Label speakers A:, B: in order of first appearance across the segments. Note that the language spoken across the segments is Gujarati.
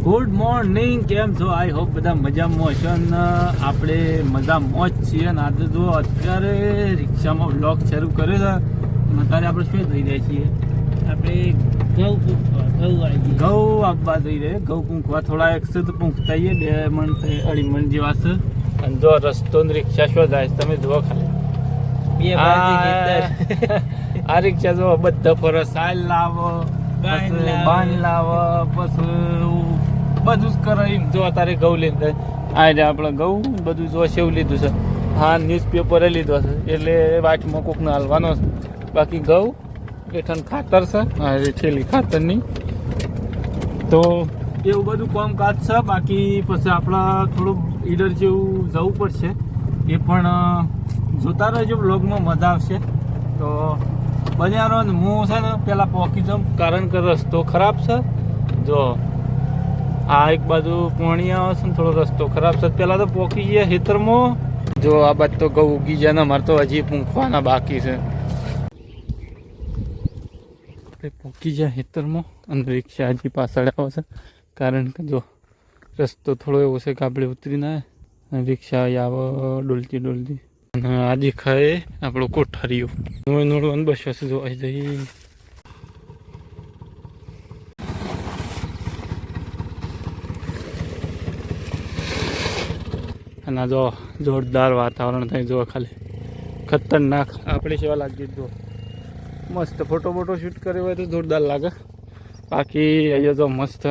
A: ગુડ મોર્નિંગ, કેમ છો? આઈ હોપ બધા મજામાં હશો ને આપણે મજામાં જ છીએ. અને આજે જો અત્યારે રિક્ષામાં બ્લોગ શરૂ કર્યો છે. અત્યારે આપણે શું થઈ રહ્યા છીએ? આપણે ઘઉં આપવા જઈ રહ્યા. ઘઉં પૂંખવા થોડા એકસો તો પૂંખતા 2 મણ 2.5 મણ જેવા છે. અને જો રસ્તો ને રિક્ષા શું જાય તમે જુઓ ખાલી. આ રિક્ષા જો બધા ફરસ સાલ લાવો, બાન લાવો, પછી બધું જ કરે. જો અત્યારે ઘઉં લીધે આ આપણે ઘઉં બધું જો સેવ લીધું છે. હા, ન્યૂઝપેપરે લીધો છે એટલે વાટમાં કોકને હાલવાનો છે. બાકી ઘઉં એઠન ખાતર છે, હા થેલી ખાતરની. તો એવું બધું કામકાજ છે. બાકી પછી આપણા થોડું ઈડર જેવું જવું પડશે, એ પણ જોતા રહેજો. બ્લોગમાં મજા આવશે તો બન્યા રહો. ને હું છે ને પેલા પહોંચી જાઉં, કારણ કે રસ્તો ખરાબ છે. જો આ એક બાજુ પાણી આવે છે ને થોડો રસ્તો ખરાબ છે. પેલા તો પહોંચી ગયા ખેતરમાં. જો આ બાદ તો ઘઉં ઉગી જાય ને અમારે તો હજી પૂંખવાના બાકી છે. આપણે પહોંચી જાય ખેતરમાં અને રિક્ષા હજી પાછળ આવે છે, કારણ કે જો રસ્તો થોડો એવો છે કે આપણે ઉતરીને આવે, રિક્ષા આવે ડોલતી ડોલતી. અને આ દેખાય આપણો કોઠારીઓ નોડવાનું બસો છે. જોવા જઈએ અને જો જોરદાર વાતાવરણ થાય. જો ખાલી ખતરનાક. આપણે સેવા લાગી જો મસ્ત ફોટો શૂટ કર્યો હોય તો જોરદાર લાગે. બાકી અહીંયા જો મસ્ત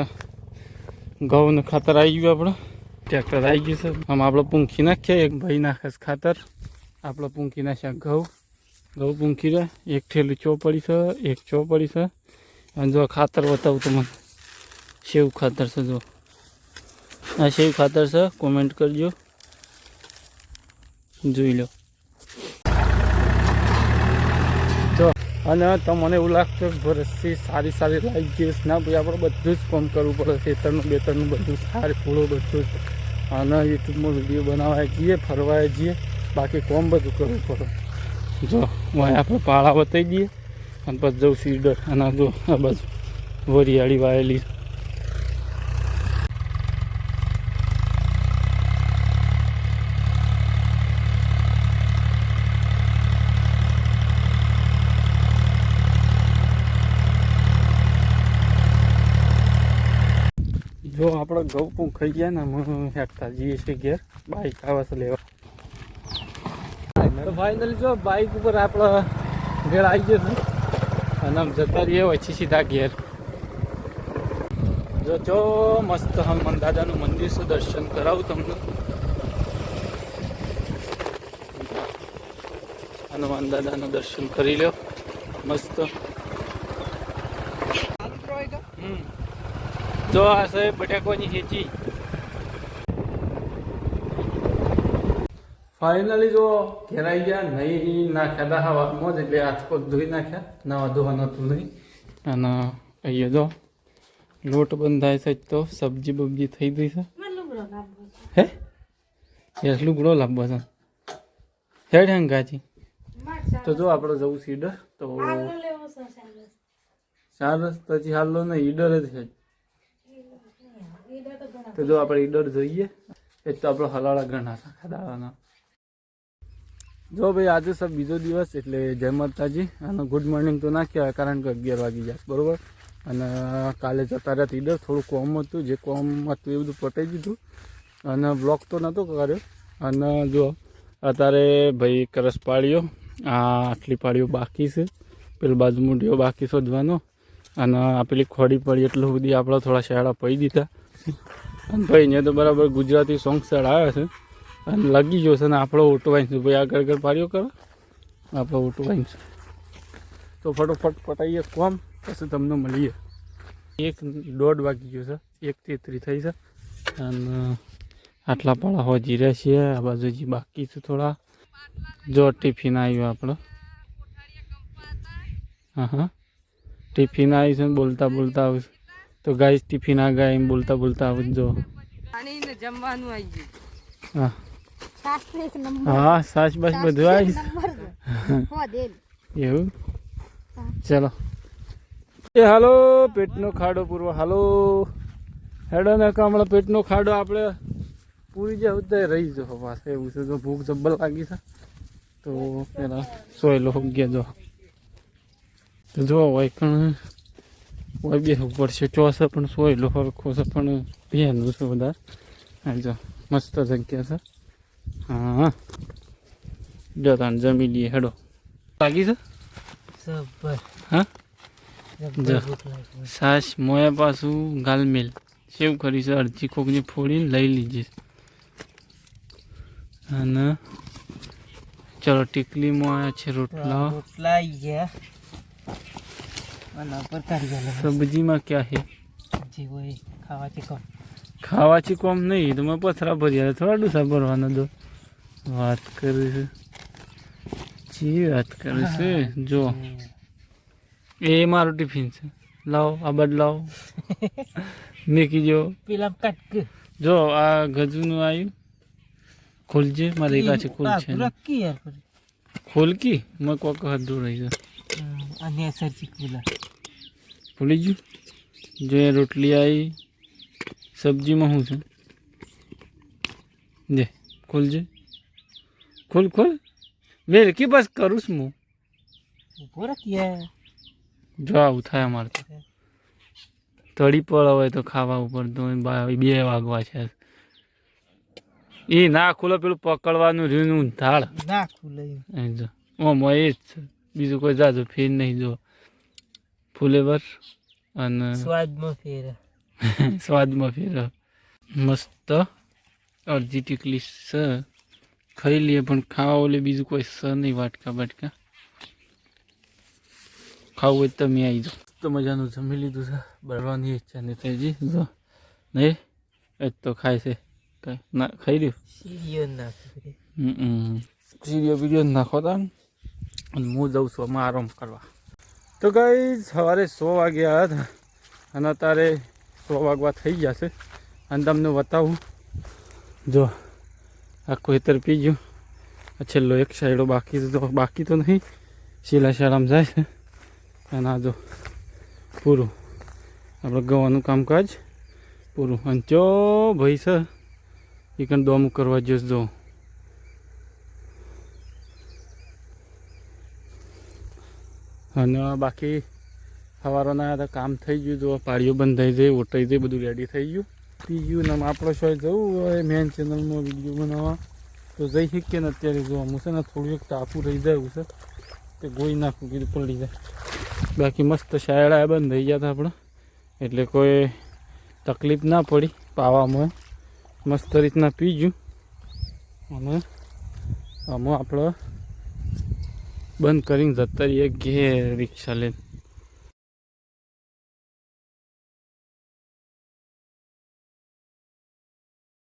A: ઘઉં ખાતર આવી ગયું. આપણે ટ્રેક્ટર આવી ગયું છે. આમ આપણે પૂંખી નાખીએ. એક ભાઈ નાખે ખાતર, આપણે પૂંખી નાખ્યા ઘઉં પૂંખી રહે. એક થેલી ચોપડી છે, એક ચોપડી છે. અને જો ખાતર બતાવું તો મને સેવ ખાતર છે. જો આ સેવ ખાતર છે, કોમેન્ટ કરજો, જોઈ લો. જો અને તમને એવું લાગતું કે ભરસથી સારી લાગી ગઈ ના ભાઈ, આપણે બધું જ કામ કરવું પડે. ખેતરનું બેતરનું બધું સારી ફૂલો બધું જ. અને યુટ્યુબમાં વિડીયો બનાવવા જઈએ, ફરવા જઈએ, બાકી કામ બધું કરવું પડે. જો અહીં આપણે પાળા બતાવી દઈએ અને પછી જવું સીડર. અને જો આ બાજુ વરિયાળી વાયેલી. જો આપણે ઘઉં પૂંખાઈ ગયા ને અમે હેઠતા જઈએ છીએ ઘેર. બાઇક આવે છે લેવા. તો ફાઇનલી જો બાઇક ઉપર આપણે ઘેર આવી ગયો છે અને આમ જતા રહીએ પછી સીધા ઘેર. જો મસ્ત હનુમાન દાદાનું મંદિર છે, દર્શન કરાવું તમને. હનુમાન દાદાનું દર્શન કરી લો મસ્ત. જો આ છે બટાકાની ખેંચી. ફાઇનલી જો ઘેર આવી ગયા. નહીં નાખ્યા હતા હવામાં જ, એટલે હાથ પગ ધોઈ નાખ્યા. નાવા ધોવા નતું નહીં. અને અહીંયા જો લોટ બંધાય છે તો સબ્જી બબ્જી થઈ ગઈ છે. હે યસ લુગડો લાવવો છે. હેડ હંગાજી. તો જો આપણે જવું સીડર. તો 4 રસ્તાથી હાલો ને ઈડર જ છે. તો જો આપણે ઈડર જોઈએ એ તો આપણે હલાળા ઘણા દાવાના. જો ભાઈ આજે સબ બીજો દિવસ, એટલે જય માતાજી. અને ગુડ મોર્નિંગ તો ના કહેવાય, કારણ કે 11 વાગી જાય બરાબર. અને કાલે જતા રહ્યા ઈડર. થોડું કોમ હતું, જે કોમ હતું એ બધું પટાઈ દીધું. અને બ્લોક તો નહોતો કર્યો. અને જો અત્યારે ભાઈ કરસ પાડ્યો. આટલી પાડીઓ બાકી છે. પેલી બાજુ મૂંઢીઓ બાકી શોધવાનો. અને આ પેલી ખોડી પડી એટલું બધી આપણે થોડા શેડા પડી દીધા. અને ભાઈ અહીંયા તો બરાબર ગુજરાતી સોંગ શેડ આવે છે અને લગી ગયો છે. ને આપણો ઓટો વાંચશું ભાઈ, આગળ પાડ્યો કરો આપણો ઓટો વાંચશું. તો ફટોફટ પટાઈએ કોમ, પછી તમને મળીએ. 1:30 વાગી ગયો છે, 1:33 થઈ છે. અને આટલા પાળા હોજી રહ્યા છીએ. આ બાજુ હજી બાકી છે થોડા. જો ટિફિન આવ્યું આપણો. હા ટિફિન આવી છે. બોલતા આવું. તો ગાઈસ ટિફિન આ ગયા એમ બોલતા આવજો. જમવાનું આવી ગયું. હા સાસ બસ બધું આવીશ એવું. ચલો એ હાલો પેટનો ખાડો પૂરવા. હાલો હેડો ને હમણાં પેટનો ખાડો આપણે પૂરી જાય ઉતાર રહી જો પાસે એવું છે. તો ભૂખ જબ્બર લાગી છે તો પેલા સોયલો ગયા જો તો જો હોય પણ હોય બેસવું પડશે ચોસે પણ સોયલો સરખો છે પણ ભેનું છે બધા. હા જો મસ્ત જગ્યા છે. હા જો તાન જમી લઈએ હેડો. લાગી છે હા જો સાસ મોયા પાછું ગાલમેલ સેવ કરી છે અડધી કોકની ફોડીને લઈ લીધી અને ચલો ટીકલીમાં આવ્યા છે રોટલા સબ્જીમાં ક્યાં હે ખાવાથી કોમ નહીં તમે પથરા ભર્યા થોડા ડૂસા ભરવાના દો વાત કરે છે જી વાત કરે છે. જો એ મારું ટિફિન છે લાવો આ બદલાવો મેકી જો પેલા કટક જો આ ગજુનું આવ્યું ખોલજે મારે એક છે ખોલ છે ખોલકી મેં કોક હાથ દૂર રહી છે ભૂલી ગયું જો રોટલી આવી સબ્જીમાં શું છે દે ખોલજે ખોલ ખોલ વેલકી બસ કરું છું હું જો આવું થાય અમારે તો તળી પડ હોય તો ખાવા ઉપર તો 2 વાગવા છે એ ના ખુલે પેલું પકડવાનું રહ્યું ધાળ ના ખુલે જો ઓમાં એ જ છે બીજું કોઈ જાજો ફેર નહીં જો ફ્લેવર અને સ્વાદમાં ફેર મસ્ત અડધી ટીકલી છે ખાઈ લઈએ પણ ખાવા ઓલે બીજું કોઈ સ નહીં વાટકા બાટકા ખાવું હોય તમે આવી જાઓ. તો મજાનું જમી લીધું છે બળવાની ઈચ્છા નહીં થઈ જી જો નહીં એ તો ખાય છે કઈ ના ખાઈ રહ્યું સીડીઓ વિડીયો નાખો તા અને હું જાઉં છું આમાં આરામ કરવા. તો ગઈ સવારે 100 વાગે આવ્યા હતા અને અત્યારે 100 વાગવા થઈ ગયા છે અને તમને બતાવું જો આખું હેતર પી ગયું છેલ્લો એક સાઈડો બાકી તો નહીં શીલા શાળામાં જાય છે અને આ જો પૂરું આપણે ગવાનું કામકાજ પૂરું અને ચો ભાઈ છે એ કંઈ દોમું કરવા જઈશ જો અને બાકી સવારોના હતા કામ થઈ ગયું જો પાળીઓ બંધ થઈ જાય ઓટાઈ જાય બધું રેડી થઈ ગયું પી ગયું ને આપણે શોય જવું હોય મેન ચેનલમાં વિડીયો બનાવવા તો જઈ શકીએ ને અત્યારે જો અમુક છે ને થોડું એક ટાપું રહી જાય એવું છે તે ગોઈ નાખવું કીધું પલળી જાય. બાકી મસ્ત શાયડા બંધ થઈ ગયા હતા આપણે એટલે કોઈ તકલીફ ના પડી પાવામાં મસ્ત રીતના પી ગયું અને આમાં આપણે બંધ કરીને જતા રહીએ ઘેર રિક્ષા લઈને.